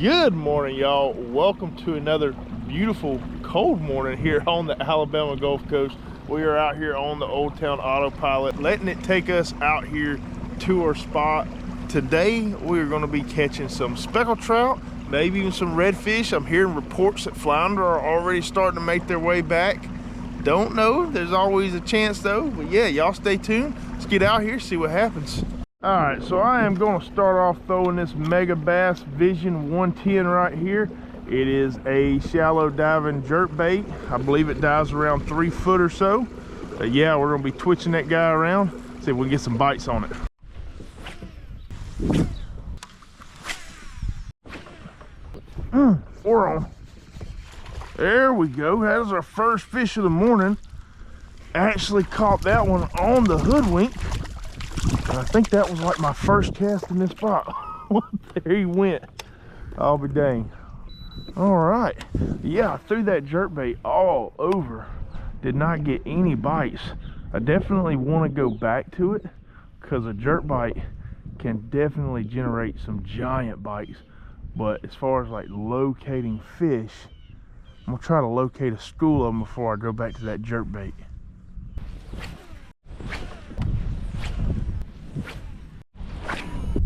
Good morning, y'all. Welcome to another beautiful cold morning here on the Alabama Gulf Coast. We are out here on the Old Town Autopilot, letting it take us out here to our spot. Today, we are going to be catching some speckled trout, maybe even some redfish. I'm hearing reports that flounder are already starting to make their way back. Don't know, there's always a chance though. But yeah, y'all stay tuned. Let's get out here, see what happens. All right, so I am going to start off throwing this Mega Bass Vision 110 right here. It is a shallow diving jerk bait. I believe it dives around 3 foot or so. Yeah, we're going to be twitching that guy around, see if we can get some bites on it. We're on. There we go. That is our first fish of the morning. Actually caught that one on the Hoodwink. I think that was like my first cast in this spot. There he went. I'll be dang. All right. Yeah, I threw that jerkbait all over. Did not get any bites. I definitely want to go back to it because a jerkbait can definitely generate some giant bites. But as far as like locating fish, I'm gonna try to locate a school of them before I go back to that jerkbait.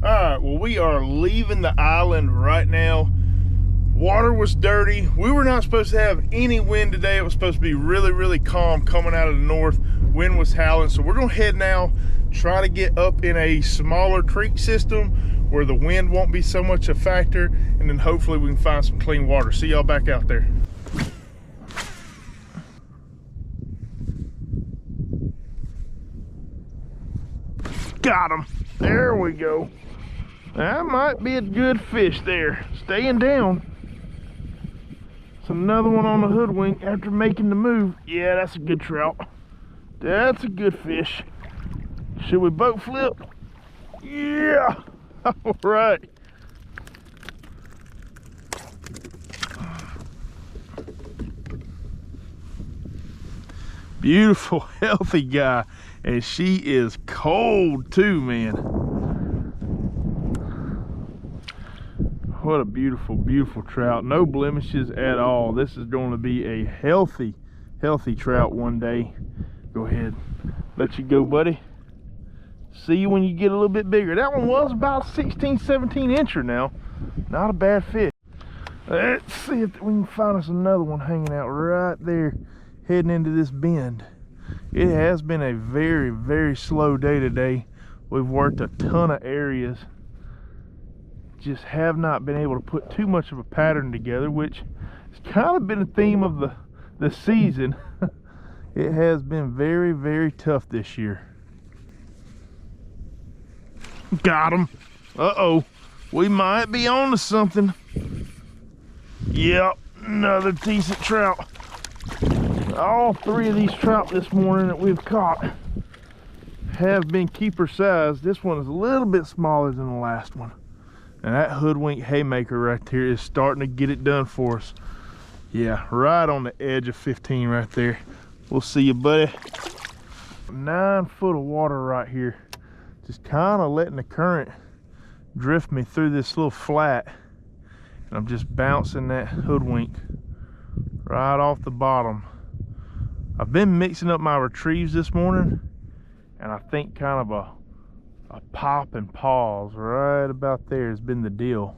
All right, well, we are leaving the island right now. Water was dirty. We were not supposed to have any wind today. It was supposed to be really, really calm coming out of the north. Wind was howling, so we're gonna head now, try to get up in a smaller creek system where the wind won't be so much a factor, and then hopefully we can find some clean water. See y'all back out there. Got him. There we go. That might be a good fish there. Staying down. It's another one on the Hoodwink after making the move. Yeah, that's a good trout. That's a good fish. Should we boat flip? Yeah. All right. Beautiful, healthy guy. And she is cold too, man. What a beautiful, beautiful trout. No blemishes at all. This is going to be a healthy, healthy trout one day. Go ahead. Let you go, buddy. See you when you get a little bit bigger. That one was about 16, 17 incher now. Not a bad fish. Let's see if we can find us another one hanging out right there, heading into this bend. It has been a very, very slow day today. We've worked a ton of areas. Just have not been able to put too much of a pattern together, which has kind of been a theme of the season. It has been very, very tough this year. Got him. Uh-oh. We might be on to something. Yep, another decent trout. All 3 of these trout this morning that we've caught have been keeper size. This one is a little bit smaller than the last one. And that Hoodwink haymaker right there is starting to get it done for us. Yeah, right on the edge of 15 right there. We'll see you, buddy. 9 foot of water right here. Just kind of letting the current drift me through this little flat. And I'm just bouncing that Hoodwink right off the bottom. I've been mixing up my retrieves this morning, and I think kind of a pop and pause right about there has been the deal.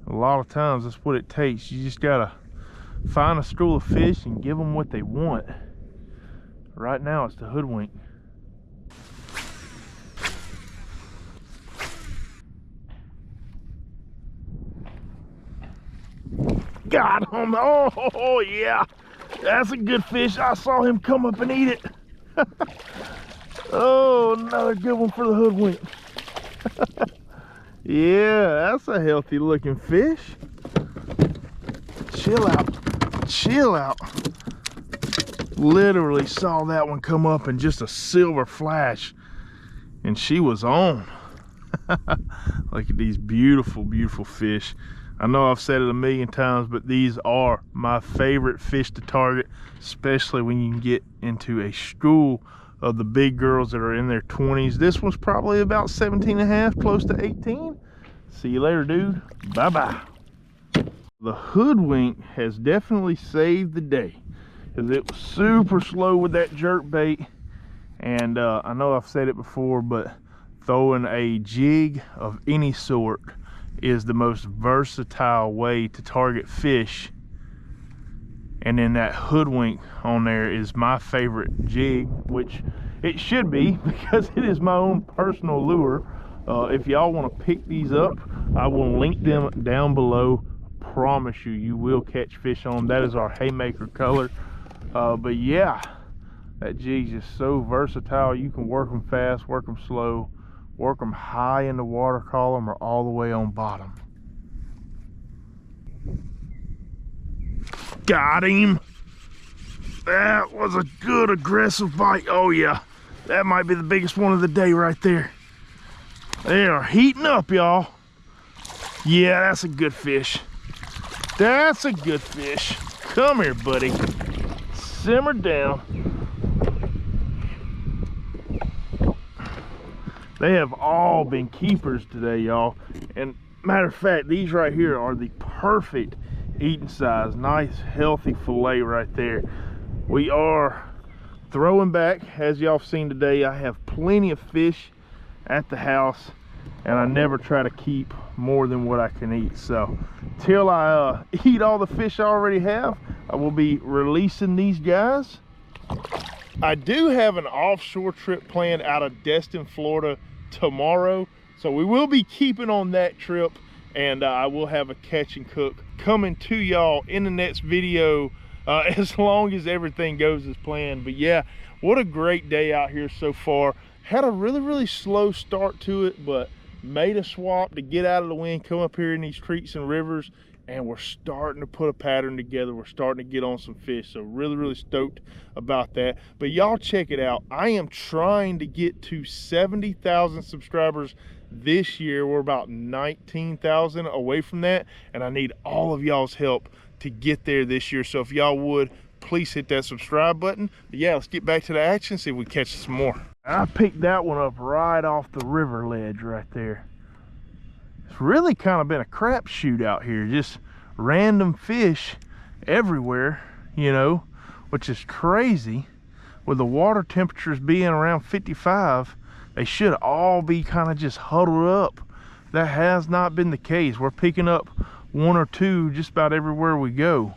A lot of times that's what it takes. You just gotta find a school of fish and give them what they want. Right now it's the Hoodwink. Got him. Oh yeah, that's a good fish. I saw him come up and eat it. Oh, another good one for the Hoodwink. Yeah, that's a healthy looking fish. Chill out, chill out. Literally saw that one come up in just a silver flash, and she was on. Look at these beautiful, beautiful fish. I know I've said it a million times, but these are my favorite fish to target, especially when you can get into a school of the big girls that are in their 20s. This one's probably about 17 and a half, close to 18. See you later, dude. Bye-bye. The Hoodwink has definitely saved the day, because it was super slow with that jerk bait. And I know I've said it before, but throwing a jig of any sort is the most versatile way to target fish. And then that Hoodwink on there is my favorite jig, which it should be, because it is my own personal lure. If y'all want to pick these up, I will link them down below. Promise you, you will catch fish on them. That is our haymaker color. But yeah, that jig's just so versatile. You can work them fast, work them slow, work them high in the water column, or all the way on bottom. Got him. That was a good aggressive bite. Oh yeah, that might be the biggest one of the day right there. They are heating up, y'all. Yeah, that's a good fish. That's a good fish. Come here, buddy. Simmer down. They have all been keepers today, y'all. And matter of fact, these right here are the perfect eating size. Nice, healthy fillet right there. We are throwing back. As y'all have seen today, I have plenty of fish at the house, and I never try to keep more than what I can eat. So till I eat all the fish I already have, I will be releasing these guys. I do have an offshore trip planned out of Destin, Florida tomorrow, so we will be keeping on that trip, and I will have a catch and cook coming to y'all in the next video, as long as everything goes as planned. But yeah, what a great day out here so far. Had a really slow start to it, but made a swap to get out of the wind, come up here in these creeks and rivers, and we're starting to put a pattern together. We're starting to get on some fish, so really stoked about that. But y'all check it out. I am trying to get to 70,000 subscribers this year. We're about 19,000 away from that, and I need all of y'all's help to get there this year. So if y'all would, please hit that subscribe button. But yeah, let's get back to the action, see if we catch some more. I picked that one up right off the river ledge right there. It's really kind of been a crapshoot out here. Just random fish everywhere, you know, which is crazy. With the water temperatures being around 55, they should all be kind of just huddled up. That has not been the case. We're picking up one or two just about everywhere we go.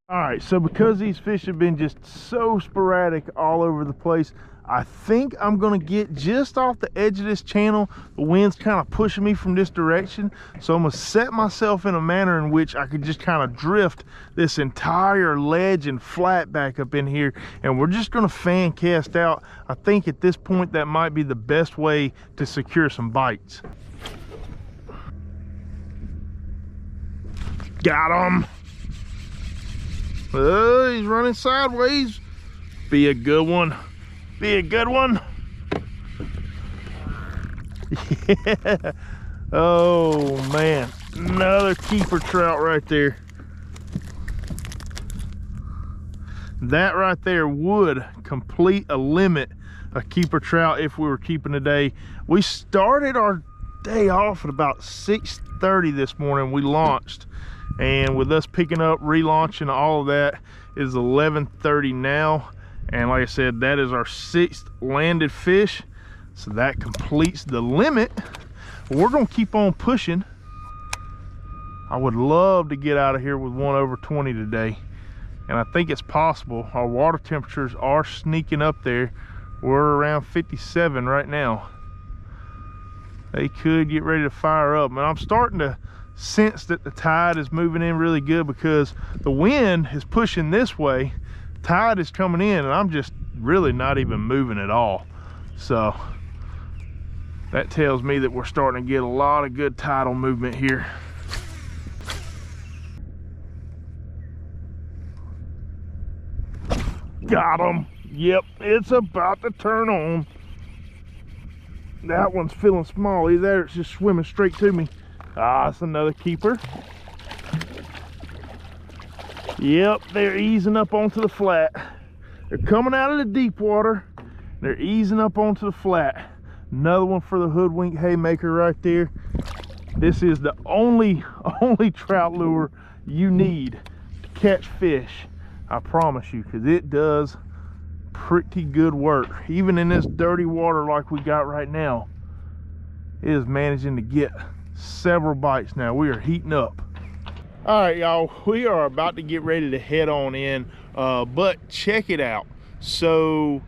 All right, so because these fish have been just so sporadic all over the place, I think I'm gonna get just off the edge of this channel. The wind's kind of pushing me from this direction, so I'm gonna set myself in a manner in which I could just kind of drift this entire ledge and flat back up in here, and we're just gonna fan cast out. I think at this point that might be the best way to secure some bites. Got him. Oh, he's running sideways. Be a good one. Be a good one. Yeah. Oh man, another keeper trout right there. That right there would complete a limit of keeper trout if we were keeping today. We started our day off at about 6:30 this morning. We launched, and with us picking up, relaunching, all of that, is 11:30 now. And like I said, that is our 6th landed fish, so that completes the limit. We're gonna keep on pushing. I would love to get out of here with one over 20 today, and I think it's possible. Our water temperatures are sneaking up there. We're around 57 right now. They could get ready to fire up, and I'm starting to sense that the tide is moving in really good, because the wind is pushing this way, tide is coming in, and I'm just really not even moving at all. So that tells me that we're starting to get a lot of good tidal movement here. Got him. Yep, it's about to turn on. That one's feeling small. Either it's just swimming straight to me. Ah, it's another keeper. Yep, they're easing up onto the flat. They're coming out of the deep water. They're easing up onto the flat. Another one for the Hoodwink haymaker right there. This is the only trout lure you need to catch fish, I promise you, because it does pretty good work. Even in this dirty water like we got right now, it is managing to get several bites. Now we are heating up. All right, y'all, we are about to get ready to head on in, but check it out. So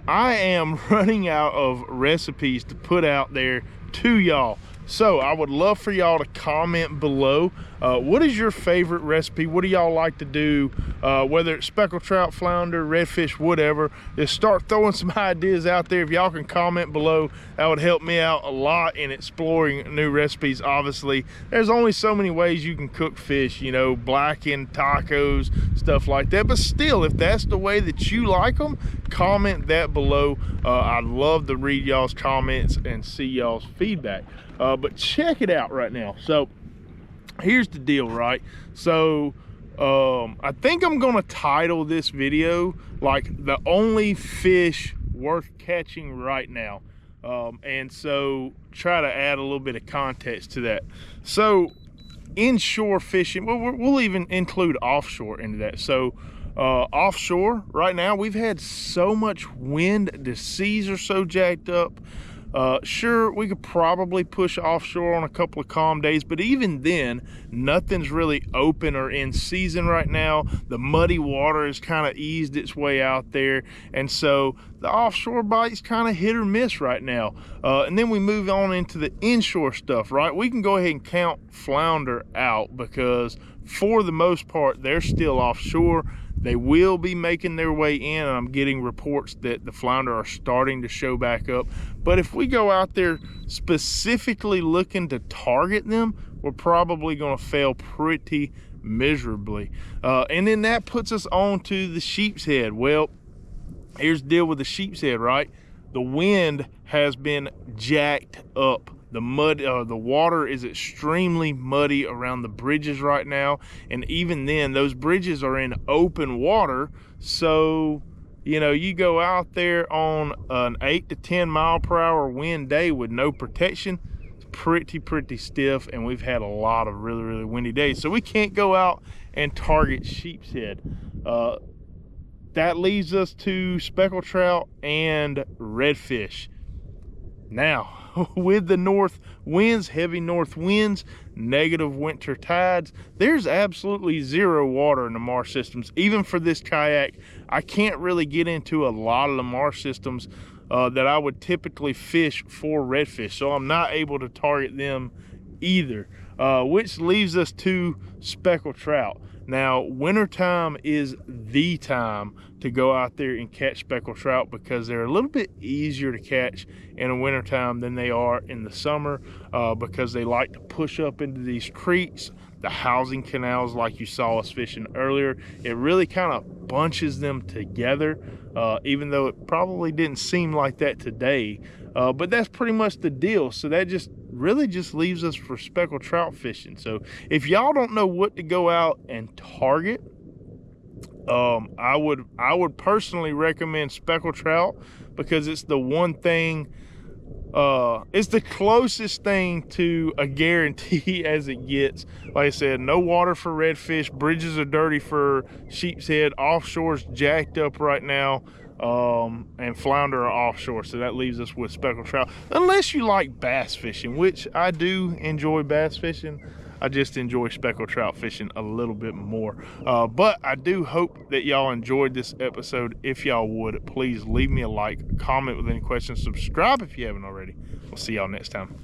I am running out of recipes to put out there to y'all. So I would love for y'all to comment below. What is your favorite recipe? What do y'all like to do? Whether it's speckled trout, flounder, redfish, whatever. Just start throwing some ideas out there. If y'all can comment below, that would help me out a lot in exploring new recipes. Obviously, there's only so many ways you can cook fish, you know, blackened, tacos, stuff like that. But still, if that's the way that you like them, comment that below. I'd love to read y'all's comments and see y'all's feedback. But check it out right now. So here's the deal, right? So I think I'm gonna title this video like the only fish worth catching right now, and so try to add a little bit of context to that. So inshore fishing, well, we'll even include offshore into that. So offshore right now, we've had so much wind, the seas are so jacked up. Sure, we could probably push offshore on a couple of calm days, but even then, nothing's really open or in season right now. The muddy water has kind of eased its way out there, and so the offshore bite's kind of hit or miss right now. And then we move on into the inshore stuff, right? We can go ahead and count flounder out because for the most part, they're still offshore. They will be making their way in, and I'm getting reports that the flounder are starting to show back up. But if we go out there specifically looking to target them, we're probably going to fail pretty miserably. And then that puts us on to the sheep's head. Well, here's the deal with the sheep's head, right? The wind has been jacked up. The mud, the water is extremely muddy around the bridges right now, and even then, those bridges are in open water. So, you know, you go out there on an 8 to 10 mile per hour wind day with no protection, it's pretty stiff, and we've had a lot of really windy days. So we can't go out and target sheep's head. That leads us to speckled trout and redfish. Now, with the north winds, heavy north winds, negative winter tides, there's absolutely zero water in the marsh systems. Even for this kayak, I can't really get into a lot of the marsh systems that I would typically fish for redfish, so I'm not able to target them either, which leaves us to speckled trout. Now, wintertime is the time to go out there and catch speckled trout because they're a little bit easier to catch in the wintertime than they are in the summer, because they like to push up into these creeks, the housing canals like you saw us fishing earlier. It really kind of bunches them together, even though it probably didn't seem like that today. But that's pretty much the deal. So that really just leaves us for speckled trout fishing. So if y'all don't know what to go out and target, I would personally recommend speckled trout because it's the one thing, it's the closest thing to a guarantee as it gets. Like I said, no water for redfish, bridges are dirty for sheep's head, offshore's jacked up right now, and flounder are offshore, so that leaves us with speckled trout. Unless you like bass fishing, which I do enjoy bass fishing, I just enjoy speckled trout fishing a little bit more. But I do hope that y'all enjoyed this episode. If y'all would, please leave me a like, comment with any questions, subscribe if you haven't already. We'll see y'all next time.